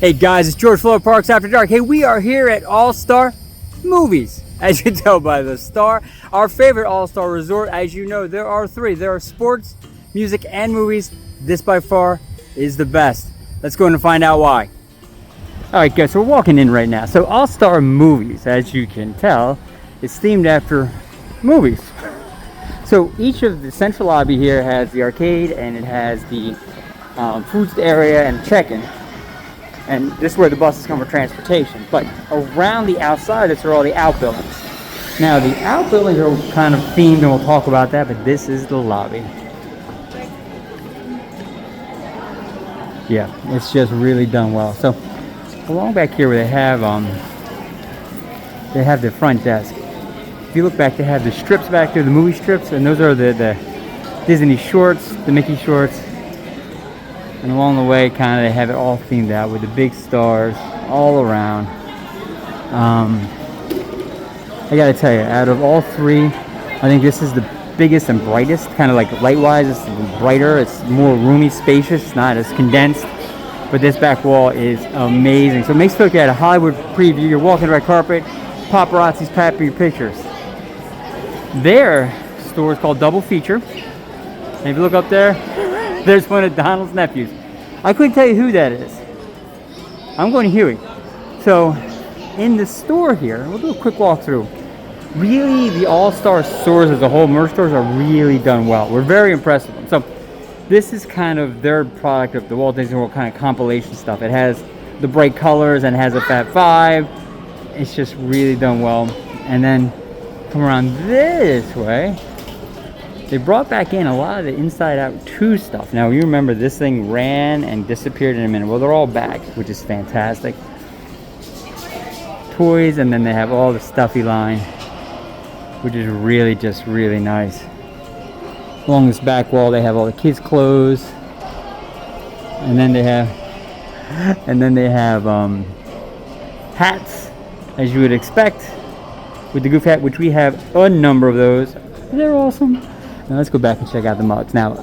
Hey guys, it's George Floyd Parks After Dark. Hey, we are here at All-Star Movies. As you can tell by the star, our favorite All-Star resort. As you know, there are three. There are sports, music, and movies. This by far is the best. Let's go in and find out why. Alright guys, so we're walking in right now. So All-Star Movies, as you can tell, is themed after movies. So each of the central lobby here has the arcade, and it has the food area and check-in. And this is where the buses come for transportation. But around the outside, that's where all the outbuildings. Now, the outbuildings are kind of themed, and we'll talk about that, but this is the lobby. Yeah, it's just really done well. So, along back here where they have the front desk. If you look back, they have the strips back there, the movie strips, and those are the Disney shorts, the Mickey shorts. And along the way, kind of, they have it all themed out with the big stars all around. I gotta tell you, out of all three, I think this is the biggest and brightest. Kind of like light-wise, it's brighter. It's more roomy, spacious. It's not as condensed. But this back wall is amazing. So it makes you feel like you're at a Hollywood preview. You're walking the red carpet. Paparazzi's tapping your pictures. Their store is called Double Feature. And if you look up there, there's one of Donald's nephews. I couldn't tell you who that is. I'm going to Huey. So, in the store here, we'll do a quick walkthrough. Really, the All-Star stores as a whole, merch stores, are really done well. We're very impressed with them. So, this is kind of their product of the Walt Disney World kind of compilation stuff. It has the bright colors and has a Fat Five. It's just really done well. And then, come around this way. They brought back in a lot of the Inside Out 2 stuff. Now, you remember this thing ran and disappeared in a minute. Well, they're all back, which is fantastic. Toys, and then they have all the stuffy line, which is really just really nice. Along this back wall, they have all the kids' clothes. And then they have hats, as you would expect, with the goof hat, which we have a number of those. They're awesome. Now let's go back and check out the mugs. Now,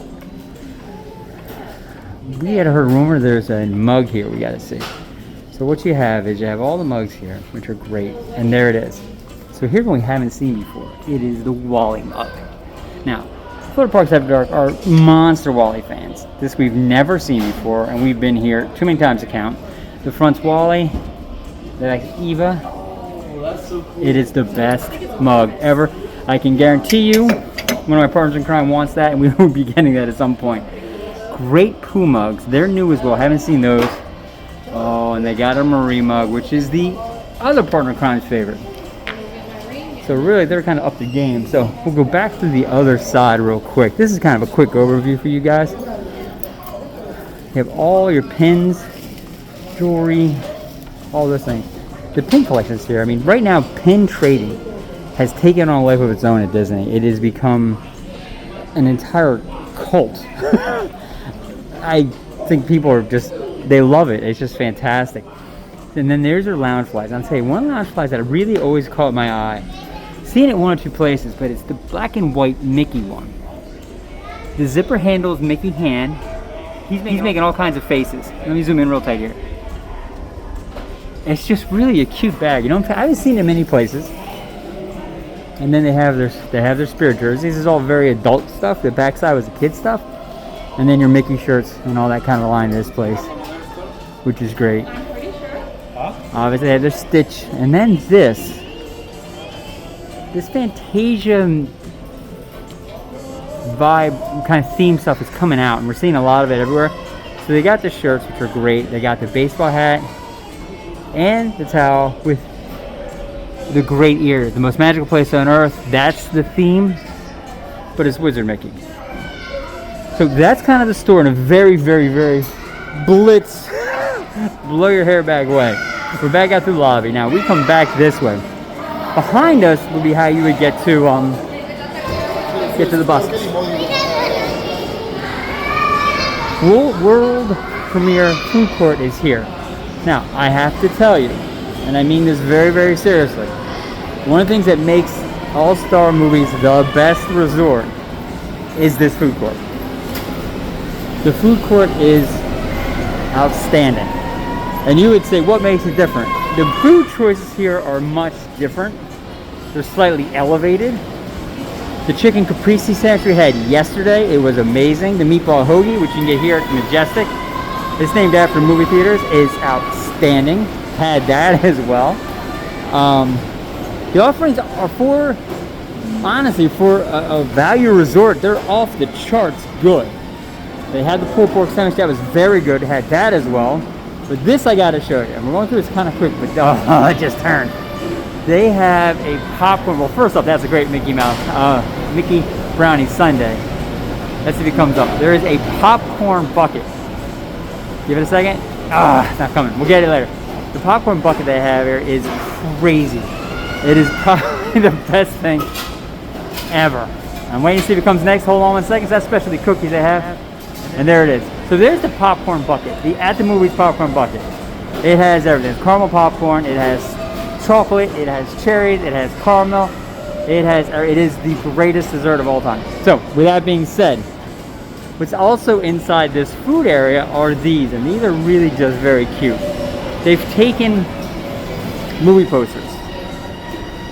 we had heard rumor there's a mug here we gotta see. So what you have is you have all the mugs here, which are great, and there it is. So here's one we haven't seen before. It is the Wally mug. Now, Florida Parks After Dark are monster Wally fans. This we've never seen before, and we've been here too many times to count. The front's Wally, the back's Eva. Oh, that's so cool. It is the best mug ever. I can guarantee you, one of my partners in crime wants that, and we will be getting that at some point. Great Pooh mugs. They're new as well. Haven't seen those. Oh, and they got a Marie mug, which is the other partner in crime's favorite. So really, they're kind of up the game. So we'll go back to the other side real quick. This is kind of a quick overview for you guys. You have all your pins, jewelry, all those things. The pin collection's here. I mean, right now, pin trading has taken on a life of its own at Disney. It has become an entire cult. I think people are just, they love it. It's just fantastic. And then there's their lounge flies. I'll tell you, one lounge flies that really always caught my eye. Seen it one or two places, but it's the black and white Mickey one. The zipper handles Mickey hand. He's making all kinds of faces. Let me zoom in real tight here. It's just really a cute bag. You know, I haven't seen it in many places. And then they have their Spirit jerseys. This is all very adult stuff. The backside was the kid stuff. And then your Mickey shirts and all that kind of line in this place, which is great. Obviously they have their Stitch. And then this Fantasia vibe kind of theme stuff is coming out, and we're seeing a lot of it everywhere. So they got the shirts, which are great. They got the baseball hat and the towel with the great ear, the most magical place on earth. That's the theme, but it's Wizard Mickey. So that's kind of the store in a very, very, very blitz, blow your hair back way. We're back out through the lobby. Now we come back this way. Behind us would be how you would get to the buses. World premiere food court is here. Now I have to tell you, and I mean this very, very seriously, one of the things that makes All-Star Movies the best resort is this food court. The food court is outstanding. And you would say, what makes it different? The food choices here are much different. They're slightly elevated. The chicken caprese sandwich we had yesterday, it was amazing. The meatball hoagie, which you can get here at the Majestic, it's named after movie theaters, is outstanding. Had that as well. The offerings are for, honestly, for a value resort, they're off the charts good. They had the pulled pork sandwich, that was very good. Had that as well. But this I gotta show you. And we're going through this kind of quick, but oh, it just turned. They have a popcorn. Well, first off, that's a great Mickey Mouse, Mickey Brownie Sundae. Let's see if it comes up. There is a popcorn bucket. Give it a second. It's not coming. We'll get it later. The popcorn bucket they have here is crazy. It is probably the best thing ever. I'm waiting to see if it comes next. Hold on 1 second. That's specialty cookies they have. And there it is. So there's the popcorn bucket. The At the Movies popcorn bucket. It has everything. It's caramel popcorn. It has chocolate. It has cherries. It has caramel. It is the greatest dessert of all time. So with that being said, what's also inside this food area are these. And these are really just very cute. They've taken movie posters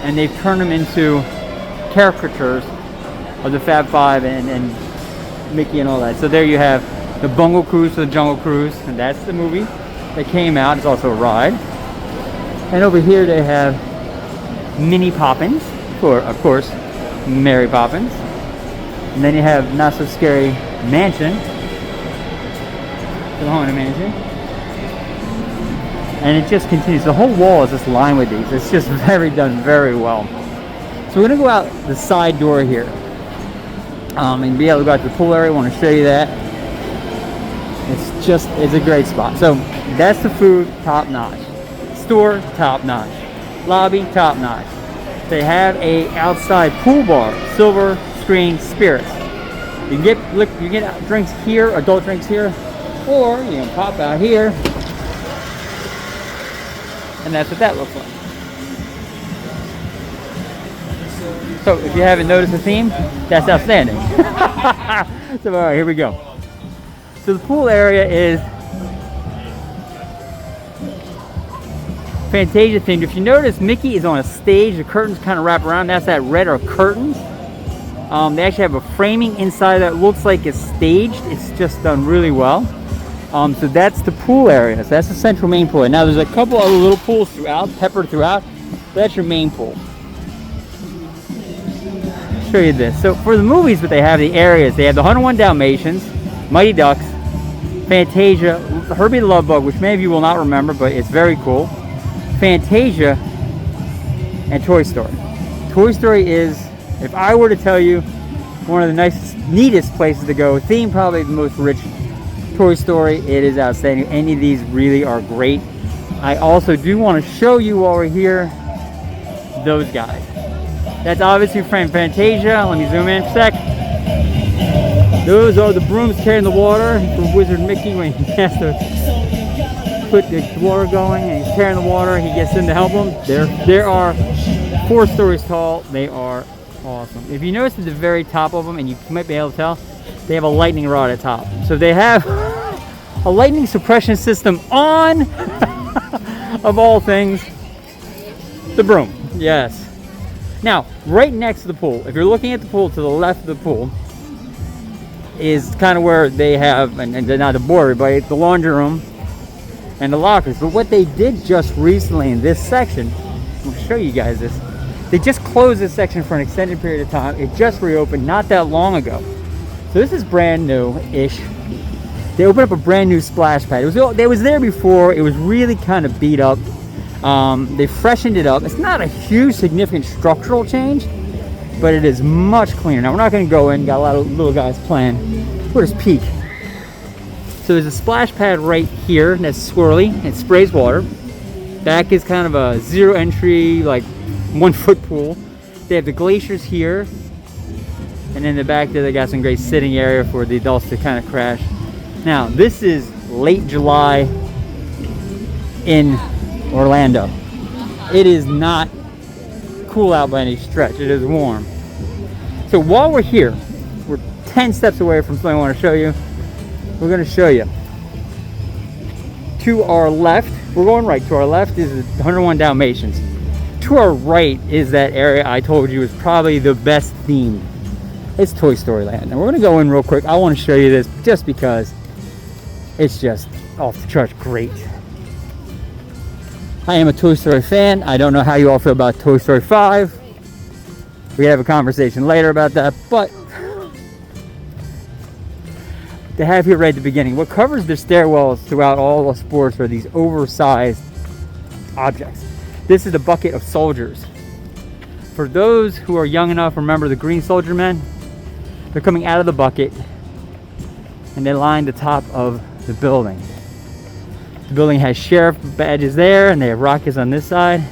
and they've turned them into caricatures of the Fab Five and Mickey and all that. So there you have the Bungle Cruise to the Jungle Cruise, and that's the movie that came out. It's also a ride. And over here they have Mini Poppins, for, of course, Mary Poppins. And then you have Not So Scary Mansion, the Haunted Mansion. And it just continues. The whole wall is just lined with these. It's just done very well. So we're gonna go out the side door here. And be able to go out to the pool area. I want to show you that. It's a great spot. So that's the food, top notch. Store, top notch. Lobby, top notch. They have a outside pool bar, Silver Screen Spirits. You can get drinks here, adult drinks here, or you can pop out here, and that's what that looks like. So if you haven't noticed the theme, that's outstanding. So all right, here we go. So the pool area is Fantasia themed. If you notice, Mickey is on a stage. The curtains kind of wrap around. That's that red are curtains. They actually have a framing inside that looks like it's staged. It's just done really well. So that's the pool area. So that's the central main pool. Now there's a couple other little pools throughout, peppered throughout. That's your main pool. Show you this. So for the movies, what they have, the areas, they have the 101 Dalmatians, Mighty Ducks, Fantasia, Herbie the Love Bug, which many of you will not remember, but it's very cool, Fantasia, and Toy Story. Toy Story is, if I were to tell you, one of the nicest, neatest places to go, theme probably the most rich. Toy Story, it is outstanding. Any of these really are great. I also do want to show you while we're here, those guys. That's obviously from Fantasia. Let me zoom in a sec. Those are the brooms carrying the water for Wizard Mickey when he has to put the water going and he's carrying the water. He gets in to help them. There are 4 stories tall. They are awesome. If you notice at the very top of them, and you might be able to tell, they have a lightning rod at the top. So they have a lightning suppression system on, of all things, the broom. Yes. Now, right next to the pool, if you're looking at the pool, to the left of the pool, is kind of where they have, and not the board, but it's the laundry room and the lockers. But what they did just recently in this section, I'll show you guys this. They just closed this section for an extended period of time. It just reopened not that long ago. So this is brand new-ish. They opened up a brand new splash pad. It was there before. It was really kind of beat up. They freshened it up. It's not a huge, significant structural change, but it is much cleaner. Now, we're not going to go in. Got a lot of little guys playing. We'll just peek. So there's a splash pad right here that's swirly. It sprays water. Back is kind of a zero entry, like 1 foot pool. They have the glaciers here. And in the back there, they got some great sitting area for the adults to kind of crash. Now, this is late July in Orlando. It is not cool out by any stretch. It is warm. So while we're here, we're 10 steps away from something I want to show you. We're going to show you. To our left, We're going right. To our left is the 101 Dalmatians. To our right is that area I told you is probably the best themed. It's Toy Story Land. And we're going to go in real quick. I want to show you this just because it's just off the charts great. I am a Toy Story fan. I don't know how you all feel about Toy Story 5. We can have a conversation later about that. But they have here right at the beginning. What covers the stairwells throughout all the sports are these oversized objects. This is the bucket of soldiers. For those who are young enough, remember the green soldier men? They're coming out of the bucket and they line the top of the building. The building has sheriff badges there and they have rockets on this side.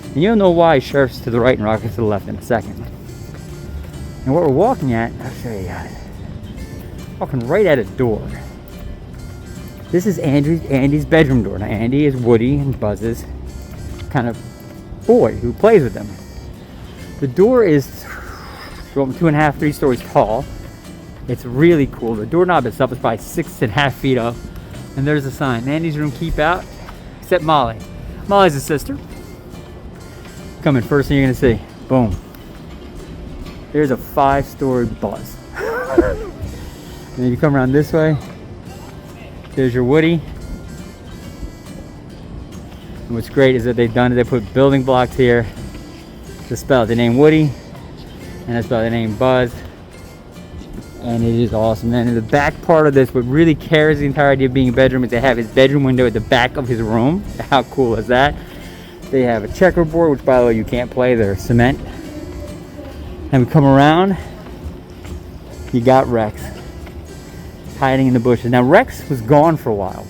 And you'll know why sheriff's to the right and rockets to the left in a second. And what we're walking at, I'll show you guys. Walking right at a door. This is Andy's bedroom door. Now Andy is Woody and Buzz's kind of boy who plays with them. The door is 2.5, 3 stories tall. It's really cool. The doorknob itself is probably 6.5 feet up. And there's a sign, Andy's room keep out, except Molly. Molly's a sister. Coming first thing you're gonna see, boom. There's a 5-story Buzz. And then you come around this way, there's your Woody. And what's great is that they've done is they put building blocks here to spell out the name Woody and that's spell the name Buzz. And it is awesome. Then in the back part of this, what really carries the entire idea of being a bedroom is they have his bedroom window at the back of his room. How cool is that? They have a checkerboard, which by the way you can't play, they're cement. And we come around, you got Rex hiding in the bushes. Now Rex was gone for a while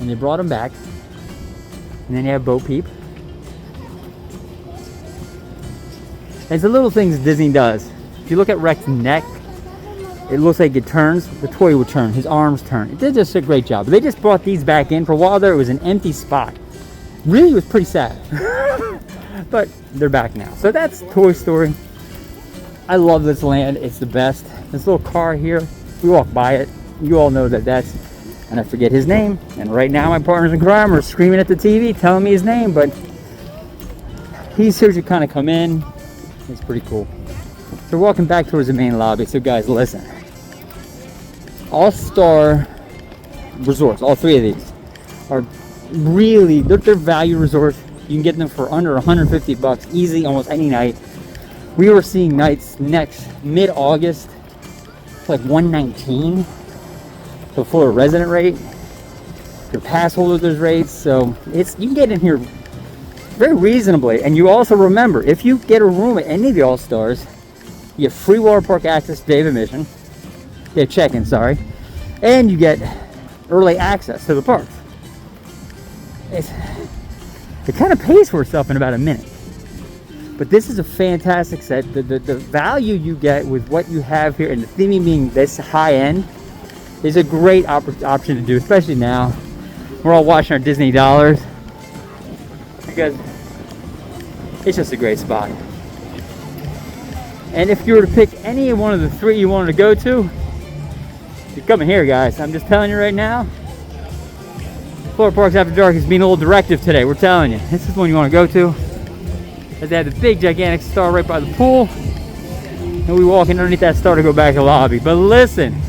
and they brought him back. And then you have Bo Peep. It's the little things Disney does. If you look at Rex's neck, it looks like it turns. The toy will turn. His arms turn. It did just a great job. But they just brought these back in. For a while there, it was an empty spot. Really, it was pretty sad. But they're back now. So that's Toy Story. I love this land. It's the best. This little car here, we walk by it. You all know that that's, and I forget his name. And right now my partners in crime are screaming at the TV, telling me his name. But he's here to kind of come in. It's pretty cool. So we're walking back towards the main lobby. So guys, listen. All-Star resorts, all 3 of these, are really, they're value resorts. You can get them for under 150 bucks, easy, almost any night. We were seeing nights next mid-August, like 119, the Florida resident rate. Your pass holders, there's rates, so it's, you can get in here very reasonably. And you also remember, if you get a room at any of the All-Stars, you get free water park access, day of admission. You get check-in, sorry. And you get early access to the parks. It kind of pays for itself in about a minute. But this is a fantastic set. The value you get with what you have here and the theming being this high-end is a great option to do, especially now. We're all watching our Disney dollars. Because it's just a great spot. And if you were to pick any one of the 3 you wanted to go to, you're coming here, guys. I'm just telling you right now, Florida Parks After Dark is being a little directive today. We're telling you, this is the one you want to go to. As they have the big gigantic star right by the pool, and we walk in underneath that star to go back to the lobby. But listen,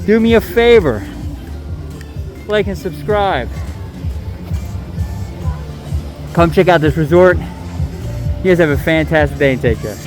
do me a favor, like and subscribe. Come check out this resort. You guys have a fantastic day and take care.